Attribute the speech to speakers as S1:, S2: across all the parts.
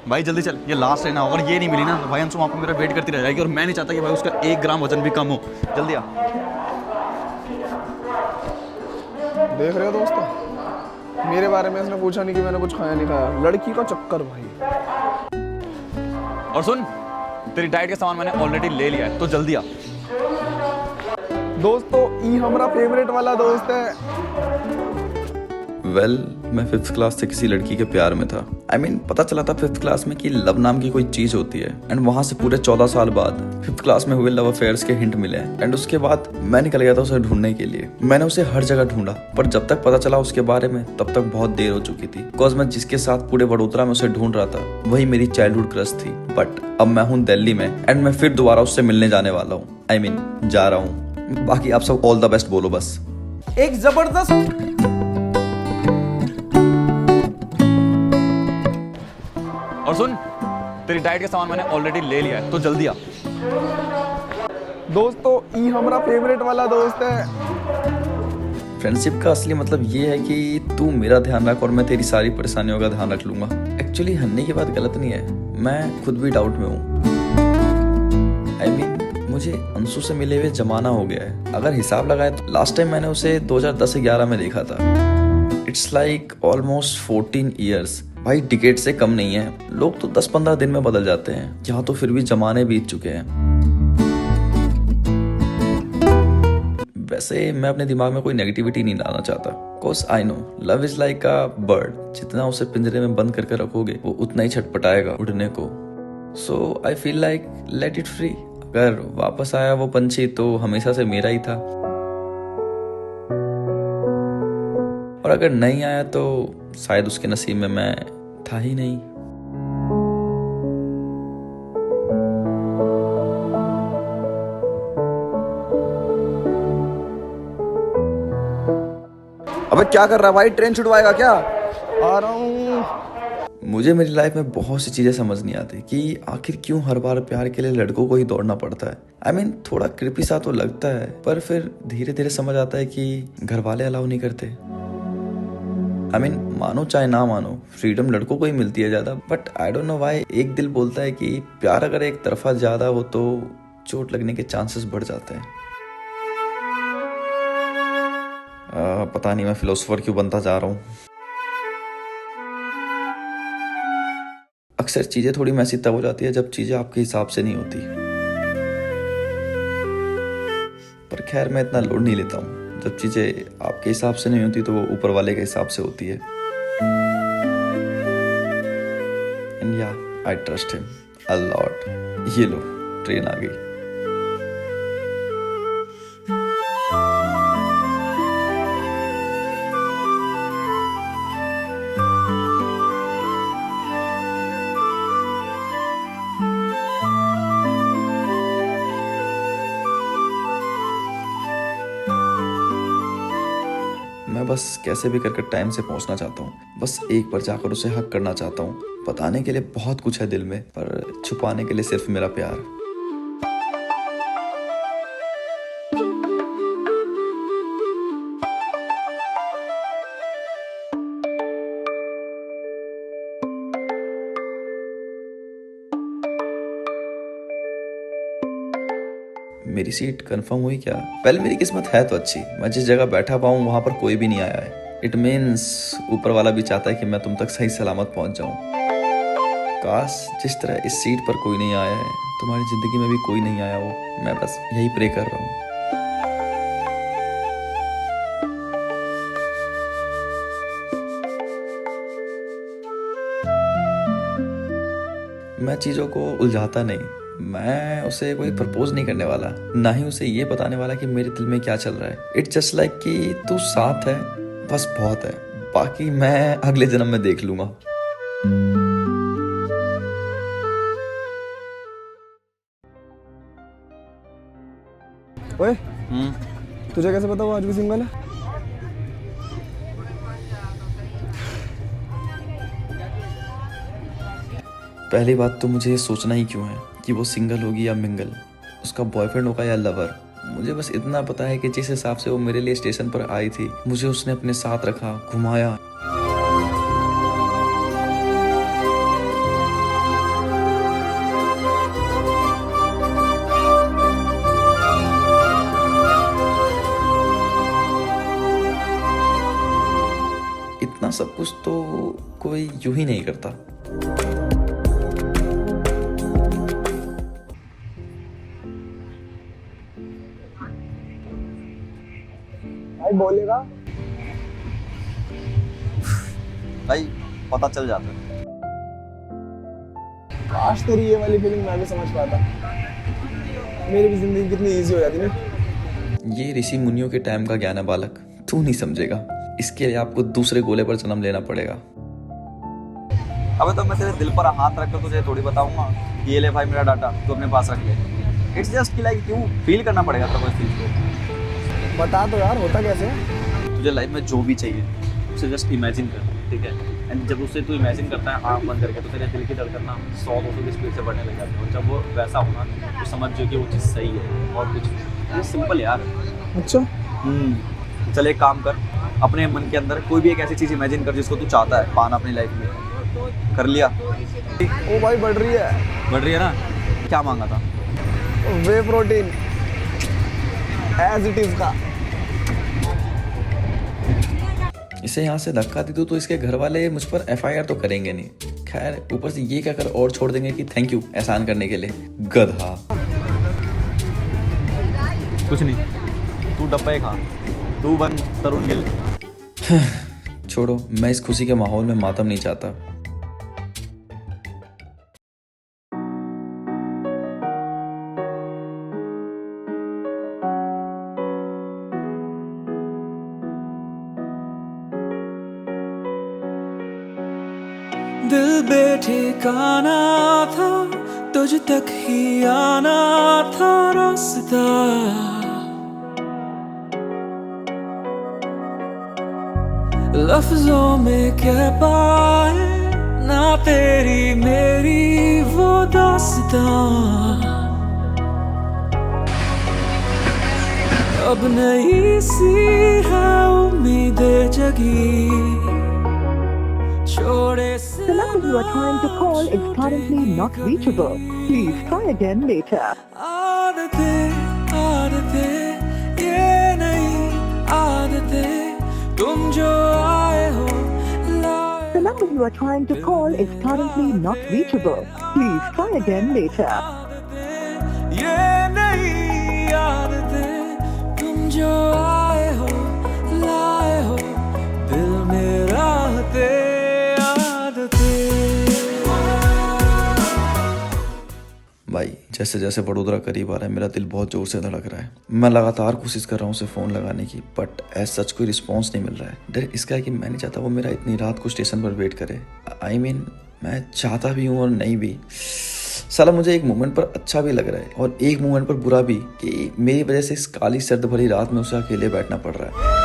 S1: भाई जल्दी चल, ये लास्ट ट्रेन है। अगर ये नहीं मिली ना तो भाई अंशु वहाँ पर मेरा वेट करती रह जाएगी, और मैं नहीं चाहता कि भाई उसका 1 ग्राम वजन भी कम हो। जल्दी आ।
S2: देख रहे हो दोस्तों, मेरे बारे में इसने पूछा नहीं कि मैंने कुछ खाया नहीं खाया। लड़की का चक्कर भाई।
S1: और सुन, तेरी डाइट के सामान मैंने ऑलरेडी ले लिया है, तो जल्दी आ।
S2: दोस्तों, ई हमारा फेवरेट वाला दोस्त है।
S3: वेल, मैं 5th क्लास से किसी लड़की के प्यार में था। पता चला था 5th क्लास में कि लव नाम की कोई चीज होती है। एंड वहां से पूरे 14 साल बाद 5th क्लास में हुए लव अफेयर्स के हिंट मिले। एंड उसके बाद मैं निकल गया था उसे ढूंढने के लिए। मैंने उसे हर जगह ढूंढा, पर जब तक पता चला उसके बारे में तब तक बहुत देर हो चुकी थी। बिकॉज मैं जिसके साथ पूरे वडोदरा में उसे ढूंढ रहा था वही मेरी चाइल्डहुड क्रश थी। बट अब मैं हूँ दिल्ली में, एंड मैं फिर दोबारा उससे मिलने जाने वाला हूँ। जा रहा हूँ। बाकी आप सब ऑल द बेस्ट बोलो बस।
S2: एक जबरदस्त
S1: और सुन, तेरी डाइट के सामान मैंने ऑलरेडी ले लिया है, तो जल्दी आ।
S2: दोस्तों, ई हमारा फेवरेट वाला दोस्त है।
S3: फ्रेंडशिप का असली मतलब ये है कि तू मेरा ध्यान रख और मैं तेरी सारी परेशानियों का ध्यान रख लूंगा। एक्चुअली हन्ने की बात गलत नहीं है, मैं खुद भी डाउट में हूँ। मुझे अंशु से मिले हुए जमाना हो गया है। अगर हिसाब लगाए तो लास्ट टाइम मैंने उसे 2010-11 में देखा था। It's like almost 14 years. भाई डिकेड से कम नहीं है। लोग तो 10-15 दिन में बदल जाते हैं, यहाँ तो फिर भी जमाने बीत चुके हैं। वैसे मैं अपने दिमाग में कोई नेगेटिविटी नहीं डालना चाहता। Course I know love is like a bird, जितना उसे पिंजरे में बंद करके रखोगे वो उतना ही छटपटाएगा उड़ने को। So I feel like let it free. अगर वापस आया वो पंछी तो हमेशा से मेरा ही था, और अगर नहीं आया तो शायद उसके नसीब में मैं था ही नहीं।
S4: अबे क्या कर रहा है भाई? ट्रेन छुड़वाएगा क्या?
S2: आ रहा हूँ।
S3: मुझे मेरी लाइफ में बहुत सी चीजें समझ नहीं आती कि आखिर क्यों हर बार प्यार के लिए लड़कों को ही दौड़ना पड़ता है। थोड़ा क्रिपी सा तो लगता है, पर फिर धीरे धीरे समझ आता है कि घर वाले अलाउ नहीं करते। मानो चाहे ना मानो, फ्रीडम लड़कों को ही मिलती है ज्यादा। But I don't know why एक दिल बोलता है कि प्यार अगर एक तरफा ज्यादा हो तो चोट लगने के चांसेस बढ़ जाते हैं। पता नहीं मैं फिलोसोफर क्यों बनता जा रहा हूँ। अक्सर चीजें थोड़ी मैसी तब हो जाती है जब चीजें आपके हिसाब से नहीं होती। पर खैर मैं इतना लोड नहीं लेता हूँ। जब चीजें आपके हिसाब से नहीं होती तो वो ऊपर वाले के हिसाब से होती है। एंड या I trust him a lot. ये लो, ट्रेन आ गई। मैं बस कैसे भी करके टाइम से पहुंचना चाहता हूँ। बस एक बार जाकर उसे हक करना चाहता हूँ। बताने के लिए बहुत कुछ है दिल में, पर छुपाने के लिए सिर्फ मेरा प्यार। मेरी सीट कंफर्म हुई क्या? पहले मेरी किस्मत है तो अच्छी, मैं जिस जगह बैठा पाऊँ वहां पर कोई भी नहीं आया है। इट मीन्स ऊपर वाला भी चाहता है कि मैं तुम तक सही सलामत पहुंच जाऊं। काश जिस तरह इस सीट पर कोई नहीं आया है, तुम्हारी जिंदगी में भी कोई नहीं आया हो। मैं बस यही प्रे कर रहा हूँ। मैं चीजों को उलझाता नहीं। मैं उसे कोई प्रपोज नहीं करने वाला, ना ही उसे ये बताने वाला कि मेरे दिल में क्या चल रहा है। इट्स जस्ट लाइक कि तू साथ है, बस बहुत है। बाकी मैं अगले जन्म में देख लूंगा।
S2: ओए, तुझे कैसे पता वो आज भी सिंगल है?
S3: पहली बात तो मुझे ये सोचना ही क्यों है कि वो सिंगल होगी या मिंगल, उसका बॉयफ्रेंड होगा या लवर। मुझे बस इतना पता है कि जिस हिसाब से वो मेरे लिए स्टेशन पर आई थी, मुझे उसने अपने साथ रखा, घुमाया। सब कुछ तो कोई यूं ही नहीं करता।
S2: भाई बोलेगा
S1: भाई पता चल जाता है।
S2: काश तेरी ये वाली फीलिंग मैं भी समझ पाता, मेरी भी जिंदगी कितनी इजी हो जाती ना।
S3: ये ऋषि मुनियों के टाइम का ज्ञान है बालक, तू नहीं समझेगा। इसके लिए आपको दूसरे गोले पर जन्म लेना पड़ेगा।
S1: अबे तो मैं तेरे दिल पर हाथ रख कर तुझे थोड़ी बताऊंगा ये ले भाई मेरा डाटा तू अपने पास रख ले। इट्स जस्ट कि लाइक क्यों फील करना पड़ेगा तेरे को इस चीज को।
S2: बता तो यार होता कैसे?
S1: तुझे लाइफ में जो भी चाहिए उसे जस्ट इमेजिन कर, ठीक है। एंड जब उसे तू इमेजिन करता है आँख बंद करके तो तेरे दिल की धड़कन ना 100-200 की स्पीड से बढ़ने लग जाती है। और जब वो वैसा होना तो समझ जो कि वो चीज़ सही है और कुछ ये सिंपल यार।
S2: अच्छा
S1: चल एक काम कर, अपने मन के अंदर कोई भी एक ऐसी चीज़ इमेजिन कर जिसको तू चाहता है पाना अपनी लाइफ में। कर लिया?
S2: ओ भाई बढ़ रही है।
S1: बढ़ रही है ना? क्या मांगा था?
S2: वे प्रोटीन एज इट इज का।
S3: इसे यहाँ से धक्का दी तो इसके घर वाले मुझ पर FIR तो करेंगे नहीं। खैर ऊपर से ये कहकर और छोड़ देंगे कि थैंक यू एहसान करने के लिए। गधा।
S1: कुछ नहीं, तू डब्बे खा, तू बन तरुण गिल।
S3: छोड़ो, मैं इस खुशी के माहौल में मातम नहीं चाहता।
S5: दिल बेठिकाना था, तुझ तक ही आना था रास्ता। लफ्जों में कह पाए ना तेरी मेरी वो दास्तां। अब नई सी है उम्मीदें जगी,
S6: The number you are trying to call is currently not reachable. Please try again later.
S5: आदतें आदतें ये नहीं आदतें तुम जो आए हो लाए।
S6: The number you are trying to call is currently not reachable. Please try again later.
S5: आदतें ये नहीं आदतें तुम जो आए हो लाए हो दिल में रहते।
S3: भाई जैसे जैसे वडोदरा करीब आ रहा है मेरा दिल बहुत जोर से धड़क रहा है। मैं लगातार कोशिश कर रहा हूँ उसे फ़ोन लगाने की, बट एज सच कोई रिस्पॉन्स नहीं मिल रहा है। डर इसका है कि मैं नहीं चाहता वो मेरा इतनी रात को स्टेशन पर वेट करे। I mean, मैं चाहता भी हूँ और नहीं भी। साला मुझे एक मोमेंट पर अच्छा भी लग रहा है और एक मोमेंट पर बुरा भी कि मेरी वजह से इस काली सर्द भरी रात में उसे अकेले बैठना पड़ रहा है।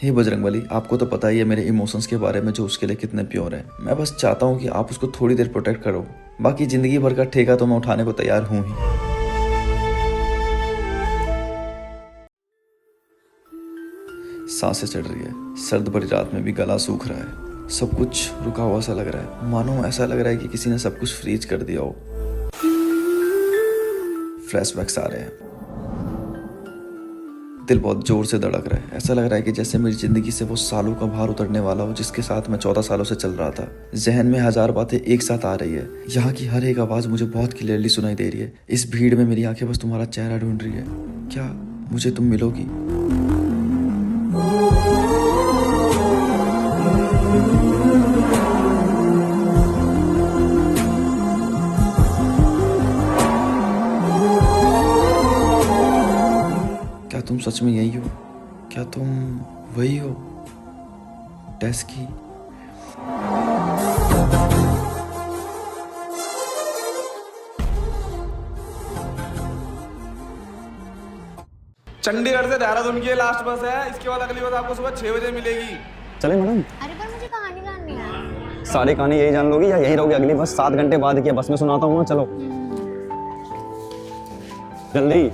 S3: हे बजरंगबली, आपको तो पता ही है मेरे इमोशंस के बारे में जो उसके लिए कितने प्योर है। मैं बस चाहता हूँ कि आप उसको थोड़ी देर प्रोटेक्ट करो, बाकी जिंदगी भर का ठेका तो मैं उठाने को तैयार हूँ ही। सांसें चढ़ रही है, सर्द भरी रात में भी गला सूख रहा है, सब कुछ रुका हुआ सा लग रहा है, मानो ऐसा लग रहा है कि किसी ने सब कुछ फ्रीज कर दिया हो। फ्लैशबैक्स आ रहे हैं, दिल बहुत जोर से धड़क रहा है। ऐसा लग रहा है कि जैसे मेरी जिंदगी से वो सालों का भार उतरने वाला हो जिसके साथ मैं 14 सालों से चल रहा था। जहन में 1000 बातें एक साथ आ रही है, यहाँ की हर एक आवाज मुझे बहुत क्लियरली सुनाई दे रही है। इस भीड़ में मेरी आंखें बस तुम्हारा चेहरा ढूंढ रही है। क्या मुझे तुम मिलोगी? क्या तुम सच में यही हो? क्या तुम वही हो टेस की?
S2: चंडीगढ़ से देहरादून की लास्ट बस है, इसके बाद अगली बस आपको सुबह 6 बजे मिलेगी।
S7: चले मैडम।
S8: अरे पर मुझे कहानी जाननी है।
S7: सारी कहानी यही जान लोगी या यही रहोगी अगली बस 7 घंटे बाद की? बस में सुनाता हूँ, चलो जल्दी।